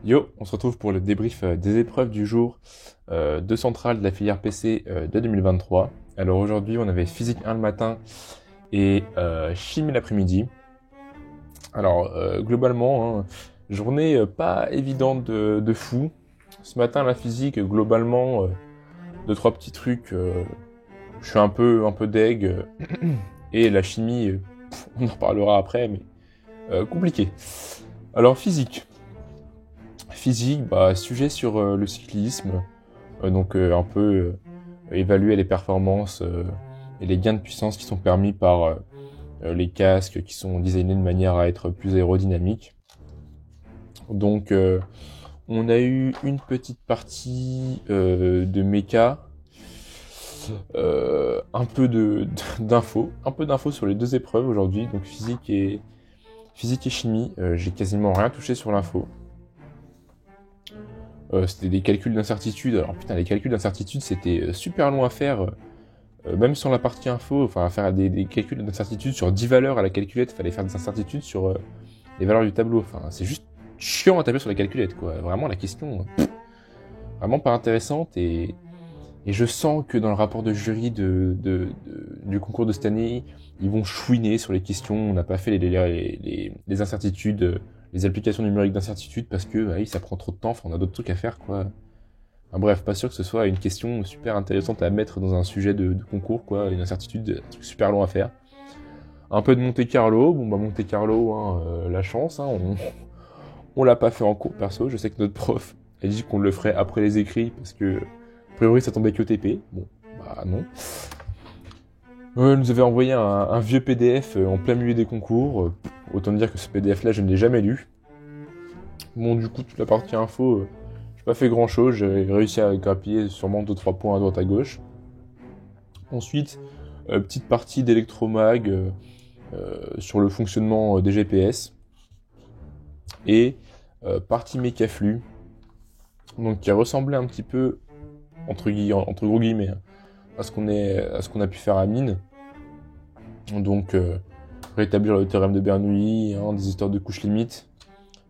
Yo, on se retrouve pour le débrief des épreuves du jour de centrale de la filière PC de 2023. Alors aujourd'hui, on avait physique 1 le matin et chimie l'après-midi. Alors globalement, journée pas évidente de fou. Ce matin, la physique, globalement, deux trois petits trucs. Je suis un peu deg. Et la chimie, on en reparlera après, mais compliqué. Alors physique. Physique, sujet sur le cyclisme, donc un peu évaluer les performances et les gains de puissance qui sont permis par les casques qui sont designés de manière à être plus aérodynamiques. Donc on a eu une petite partie de méca, un peu d'infos sur les deux épreuves aujourd'hui, donc physique et chimie. J'ai quasiment rien touché sur l'info. C'était des calculs d'incertitude. Alors putain, les calculs d'incertitude, c'était super long à faire. Même sur la partie info, enfin faire des calculs d'incertitude sur 10 valeurs à la calculette, fallait faire des incertitudes sur les valeurs du tableau. Enfin, c'est juste chiant à taper sur la calculette, quoi. Vraiment, la question, vraiment pas intéressante. Et je sens que dans le rapport de jury du concours de cette année, ils vont chouiner sur les questions. On n'a pas fait les incertitudes, les applications numériques d'incertitude parce que ça prend trop de temps. Enfin, on a d'autres trucs à faire, quoi. Enfin, bref, pas sûr que ce soit une question super intéressante à mettre dans un sujet de concours, quoi. Une incertitude, un truc super long à faire. Un peu de Monte Carlo. Bon, Monte Carlo, la chance, on l'a pas fait en cours perso. Je sais que notre prof a dit qu'on le ferait après les écrits parce que a priori ça tombait qu'au TP. Bon, non. Elle nous avait envoyé un vieux PDF en plein milieu des concours. Autant dire que ce PDF là je ne l'ai jamais lu. Bon, du coup, toute la partie info, j'ai pas fait grand chose. J'ai réussi à grappiller sûrement 2-3 points à droite à gauche. Ensuite, petite partie d'électromag sur le fonctionnement des GPS. Et partie mécaflux. Donc qui ressemblait un petit peu entre gros guillemets à ce qu'on a pu faire à mine. Donc rétablir le théorème de Bernoulli, des histoires de couches limites.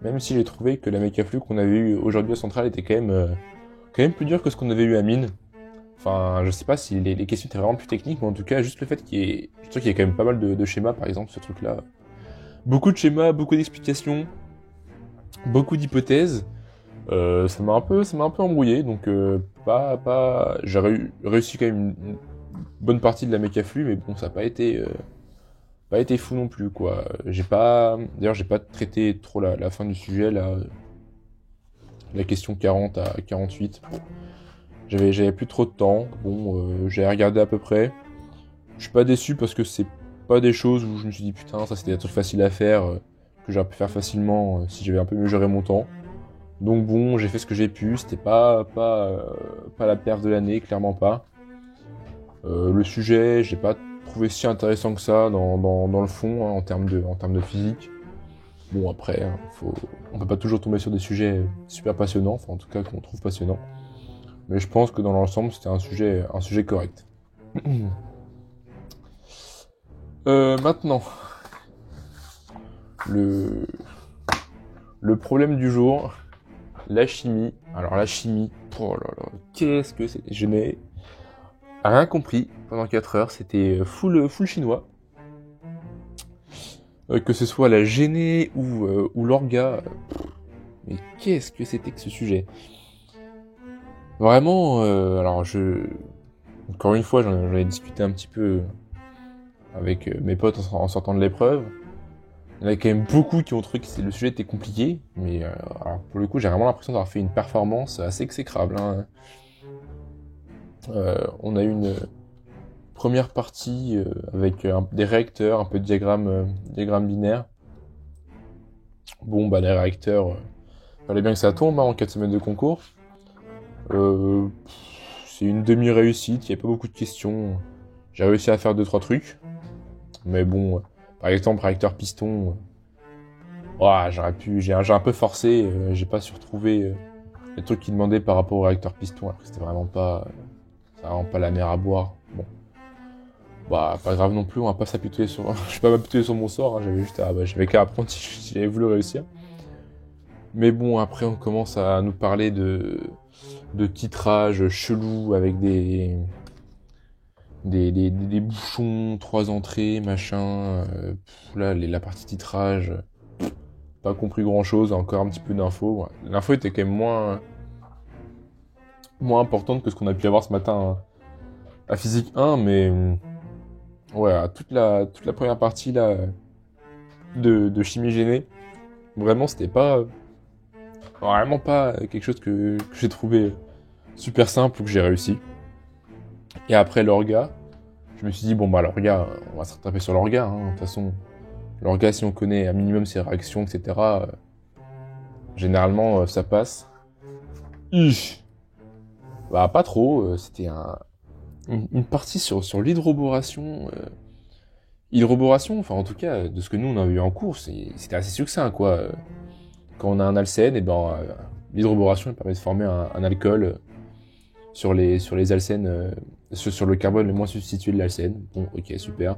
Même si j'ai trouvé que la mécaflux qu'on avait eu aujourd'hui à Centrale était quand même plus dure que ce qu'on avait eu à mine. Enfin, je sais pas si les questions étaient vraiment plus techniques, mais en tout cas, juste le fait je trouve qu'il y a quand même pas mal de schémas, par exemple, ce truc-là. Beaucoup de schémas, beaucoup d'explications, beaucoup d'hypothèses. Ça m'a un peu embrouillé, donc j'ai réussi quand même une bonne partie de la mécaflux, mais bon, ça n'a pas été fou non plus, quoi. D'ailleurs, j'ai pas traité trop la fin du sujet, là, la question 40 à 48. J'avais plus trop de temps. Bon, j'ai regardé à peu près. Je suis pas déçu parce que c'est pas des choses où je me suis dit putain, ça c'était des trucs faciles à faire, que j'aurais pu faire facilement si j'avais un peu mieux géré mon temps. Donc bon, j'ai fait ce que j'ai pu. C'était pas la perf de l'année, clairement pas. Le sujet, j'ai pas trouvé si intéressant que ça dans le fond, en termes de physique. Bon, après, on peut pas toujours tomber sur des sujets super passionnants, enfin en tout cas qu'on trouve passionnants. Mais je pense que dans l'ensemble, c'était un sujet correct. Maintenant, le problème du jour, la chimie. Alors la chimie, oh là là, qu'est-ce que c'est? Je n'ai rien compris pendant 4 heures, c'était full chinois. Que ce soit la géné ou l'orga, mais qu'est-ce que c'était que ce sujet? Vraiment, encore une fois, j'en ai discuté un petit peu avec mes potes en sortant de l'épreuve. Il y en a quand même beaucoup qui ont trouvé que le sujet était compliqué, mais alors pour le coup, j'ai vraiment l'impression d'avoir fait une performance assez exécrable. On a eu une première partie avec des réacteurs, un peu de diagramme binaire. Bon, les réacteurs, fallait bien que ça tombe en 4 semaines de concours. C'est une demi-réussite, il n'y a pas beaucoup de questions. J'ai réussi à faire 2-3 trucs. Mais bon, par exemple, réacteur piston, j'ai un peu forcé, j'ai pas su retrouver les trucs qu'ils demandaient par rapport au réacteur piston, alors que c'était vraiment pas la mer à boire. Bon. Pas grave non plus, on va pas je vais pas m'apitoyer sur mon sort, j'avais juste j'avais qu'à apprendre si j'avais voulu réussir. Mais bon, après, on commence à nous parler de titrage chelou avec des bouchons, 3 entrées, machin. Là, la partie titrage, pas compris grand-chose, encore un petit peu d'infos. Ouais. L'info était quand même moins importante que ce qu'on a pu avoir ce matin à Physique 1, mais ouais, toute la première partie là, de chimie génée, vraiment, c'était vraiment pas quelque chose que j'ai trouvé super simple ou que j'ai réussi. Et après l'orga, je me suis dit, bon bah l'orga, on va se rattraper sur l'orga, hein. De toute façon, l'orga, si on connaît un minimum ses réactions, etc., généralement, ça passe. Bah pas trop, c'était une partie sur l'hydroboration. Hydroboration, enfin en tout cas, de ce que nous on a eu en cours, c'était assez succinct, quoi. Quand on a un alcène, et ben, l'hydroboration permet de former un alcool sur les alcènes, sur le carbone le moins substitué de l'alcène. Bon, ok, super.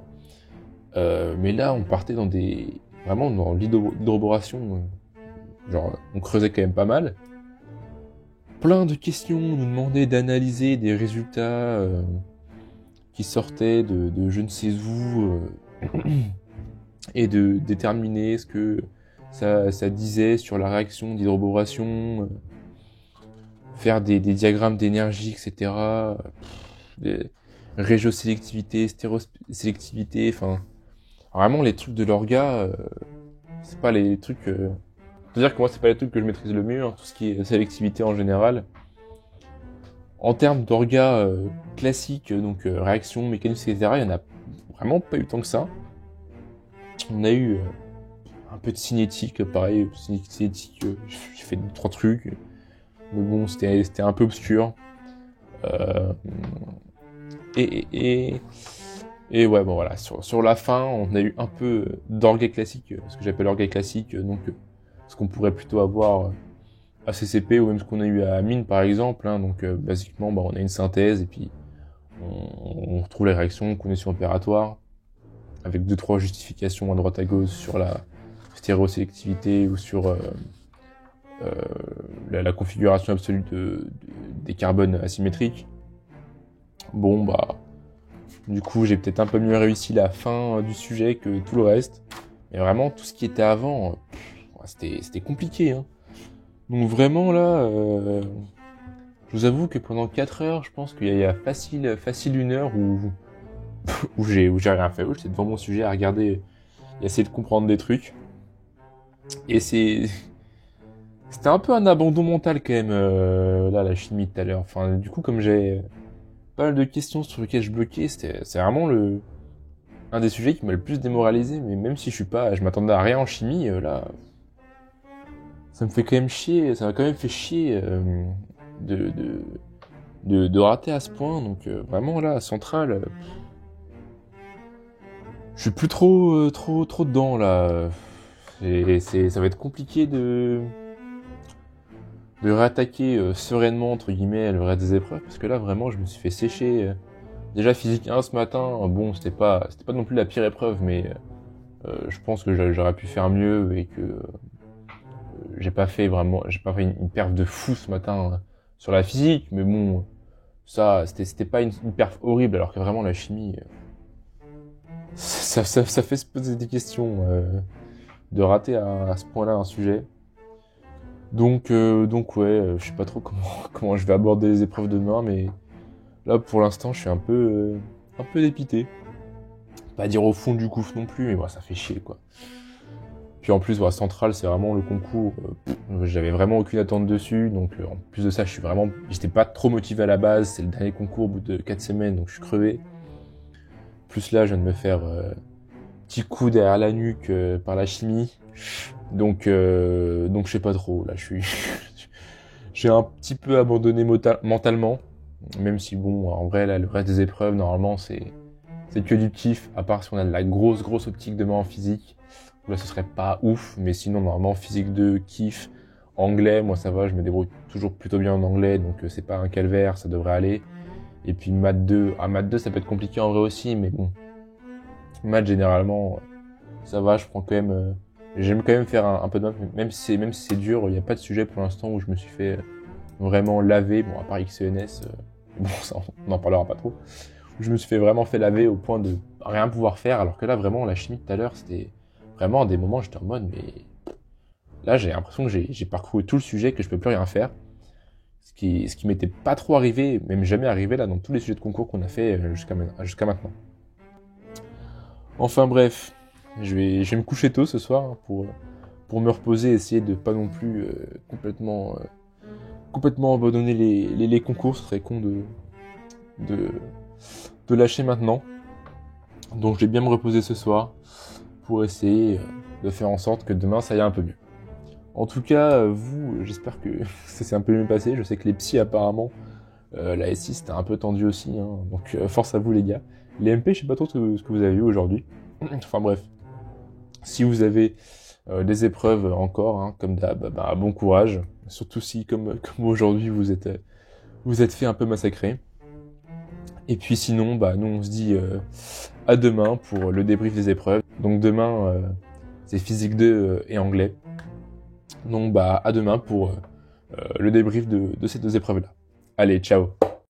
Mais là, on partait vraiment dans l'hydroboration, genre, on creusait quand même pas mal. Plein de questions, on nous demandait d'analyser des résultats qui sortaient de je ne sais où, et de déterminer ce que ça disait sur la réaction d'hydroboration, faire des diagrammes d'énergie, etc. Des régiosélectivité, stérosélectivité, enfin, vraiment les trucs de l'orga, c'est pas les trucs... C'est-à-dire que moi, c'est pas les trucs que je maîtrise le mieux, hein, tout ce qui est sélectivité en général. En termes d'orga classique, donc réaction, mécanisme, etc., il y en a vraiment pas eu tant que ça. On a eu un peu de cinétique, pareil, cinétique, j'ai fait 2-3 trucs, mais bon, c'était un peu obscur. Euh, et ouais, bon voilà, sur la fin, on a eu un peu d'orga classique, ce que j'appelle orga classique, donc ce qu'on pourrait plutôt avoir à CCP ou même ce qu'on a eu à mine par exemple, hein, donc basiquement, bah, on a une synthèse et puis on retrouve les réactions, conditions opératoires, avec 2-3 justifications à droite à gauche sur la stéréosélectivité ou sur la configuration absolue des carbones asymétriques. Bon, bah, du coup, j'ai peut-être un peu mieux réussi la fin du sujet que tout le reste. Mais vraiment, tout ce qui était avant, c'était compliqué, hein. Donc vraiment, là, je vous avoue que pendant 4 heures, je pense qu'il y a facile 1 heure où j'ai rien fait, où j'étais devant mon sujet à regarder et essayer de comprendre des trucs. Et c'était un peu un abandon mental quand même, là, la chimie tout à l'heure. Enfin, du coup, comme j'ai pas mal de questions sur lesquelles je bloquais, c'est vraiment un des sujets qui m'a le plus démoralisé. Mais même si je m'attendais à rien en chimie, là, ça me fait quand même chier, ça m'a quand même fait chier de rater à ce point. Donc vraiment là, centrale, je suis plus trop dedans là. Ça va être compliqué de réattaquer sereinement entre guillemets le reste des épreuves parce que là vraiment je me suis fait sécher. Déjà physique 1 ce matin, bon c'était pas non plus la pire épreuve, mais je pense que j'aurais pu faire mieux et que j'ai pas fait une perf de fou ce matin sur la physique, mais bon, ça, c'était pas une perf horrible, alors que vraiment la chimie, ça fait se poser des questions, de rater à ce point-là un sujet. Donc ouais, je sais pas trop comment je vais aborder les épreuves de demain, mais là pour l'instant je suis un peu dépité. Pas dire au fond du gouffre non plus, mais bon, ça fait chier quoi. Puis en plus, voilà, Centrale, c'est vraiment le concours. J'avais vraiment aucune attente dessus, donc en plus de ça, j'étais pas trop motivé à la base. C'est le dernier concours au bout de 4 semaines, donc je suis crevé. Plus là, je viens de me faire petit coup derrière la nuque par la chimie, donc je sais pas trop. Là, j'ai un petit peu abandonné mentalement, même si bon, en vrai, là, le reste des épreuves, normalement, c'est que du kiff, à part si on a de la grosse optique demain en physique. Là, ce serait pas ouf, mais sinon, normalement, physique 2, kiff. Anglais, moi, ça va, je me débrouille toujours plutôt bien en anglais, donc c'est pas un calvaire, ça devrait aller. Et puis maths 2, maths 2, ça peut être compliqué en vrai aussi, mais bon. Maths, généralement, ça va, je prends quand même j'aime quand même faire un peu de maths, même si c'est dur, il n'y a pas de sujet pour l'instant où je me suis fait vraiment laver, bon, à part XENS, bon, ça, on n'en parlera pas trop, où je me suis vraiment fait laver au point de rien pouvoir faire, alors que là, vraiment, la chimie tout à l'heure, c'était vraiment à des moments, j'étais en mode, mais là, j'ai l'impression que j'ai parcouru tout le sujet, que je peux plus rien faire, ce qui m'était pas trop arrivé, même jamais arrivé là, dans tous les sujets de concours qu'on a fait jusqu'à maintenant. Enfin bref, je vais me coucher tôt ce soir hein, pour me reposer, essayer de pas non plus complètement abandonner les concours, ce serait con de lâcher maintenant. Donc je vais bien me reposer ce soir pour essayer de faire en sorte que demain ça aille un peu mieux. En tout cas, vous, j'espère que ça s'est un peu mieux passé. Je sais que les psys apparemment, la S6 c'était un peu tendu aussi, hein, donc force à vous les gars. Les MP, je sais pas trop ce que vous avez eu aujourd'hui. Enfin bref, si vous avez des épreuves encore, hein, comme d'hab, bah, bon courage. Surtout si, comme aujourd'hui, vous êtes fait un peu massacrer. Et puis sinon, bah, nous on se dit à demain pour le débrief des épreuves. Donc demain, c'est physique 2 et anglais. Donc bah, à demain pour le débrief de ces deux épreuves-là. Allez, ciao!